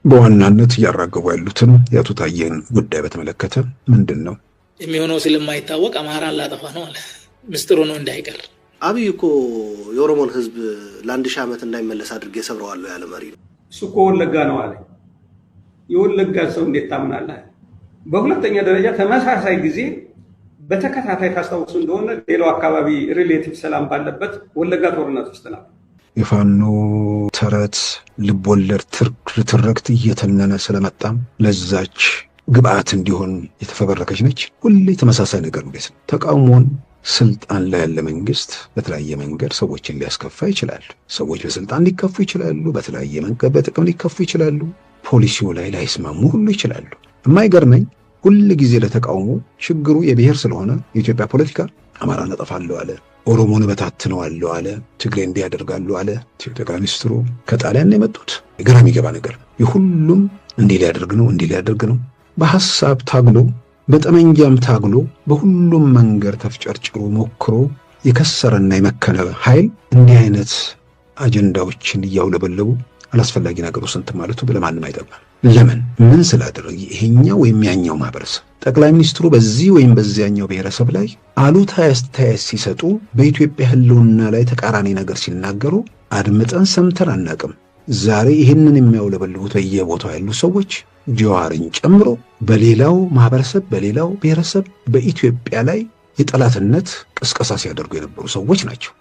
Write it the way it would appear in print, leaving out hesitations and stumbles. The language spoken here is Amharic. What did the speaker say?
በዋናነት እያራገቡ ያሉትን የአቶ ታዬን ጉዳይ በተመለከተ ምንድነው የሚሆነው ስለማይታወቅ አማራን ላጠፋ ነው አለ። ምስጢሩ ነው እንዳይቀር። አብይ እኮ የኦሮሞን ህዝብ ለአንድ ሺህ ዓመት እንዳይመለስ አድርጌ ሰብረዋለሁ ያለ መሪ ነው። እሱ እኮ ወለጋ ነው አለ። የወለጋ ሰው እንዴት ታምናለህ? በሁለተኛ ደረጃ ተመሳሳይ ጊዜ በተከታታይ ታስታውሱ እንደሆነ ሌላው አካባቢ ሪሌቲቭ ሰላም ባለበት ወለጋ ጦርነት ውስጥ ነው። የፋኖ ተረት ልቦለድ ትርክት እየተነነ ስለመጣም ለዛች ግብአት እንዲሆን የተፈበረከች ነች። ሁሌ ተመሳሳይ ነገር ነው። ተቃውሞን ስልጣን ላይ ያለ መንግስት በተለያየ መንገድ ሰዎችን ሊያስከፋ ይችላል። ሰዎች በስልጣን ሊከፉ ይችላሉ። በተለያየ መንገድ በጥቅም ሊከፉ ይችላሉ። ፖሊሲው ላይ ላይስማሙ ሁሉ ይችላሉ። የማይገርመኝ ሁል ጊዜ ለተቃውሞ ችግሩ የብሔር ስለሆነ የኢትዮጵያ ፖለቲካ አማራን አጠፋለሁ አለ፣ ኦሮሞን በታትነዋለሁ አለ፣ ትግሬ እንዲያደርጋለሁ አለ። ጠቅላይ ሚኒስትሩ ከጣሊያን የመጡት ግራ የሚገባ ነገር ነው። የሁሉም እንዲህ ሊያደርግ ነው። በሐሳብ ታግሎ በጠመንጃም ታግሎ በሁሉም መንገድ ተፍጨርጭሮ ሞክሮ የከሰረና የመከነ ኃይል እንዲህ አይነት አጀንዳዎችን እያውለበለቡ አላስፈላጊ ነገሩ ስንት ማለቱ ለማንም አይጠቅምም። ለምን ምን ስላደረገ ይሄኛው ወይም ያኛው ማህበረሰብ ጠቅላይ ሚኒስትሩ በዚህ ወይም በዚያኛው ብሔረሰብ ላይ አሉታዊ አስተያየት ሲሰጡ በኢትዮጵያ ሕልውና ላይ ተቃራኒ ነገር ሲናገሩ አድምጠን ሰምተን አናቅም። ዛሬ ይህንን የሚያውለበልቡት በየቦታው ያሉ ሰዎች ጀዋርን ጨምሮ በሌላው ማህበረሰብ በሌላው ብሔረሰብ በኢትዮጵያ ላይ የጠላትነት ቅስቀሳ ሲያደርጉ የነበሩ ሰዎች ናቸው።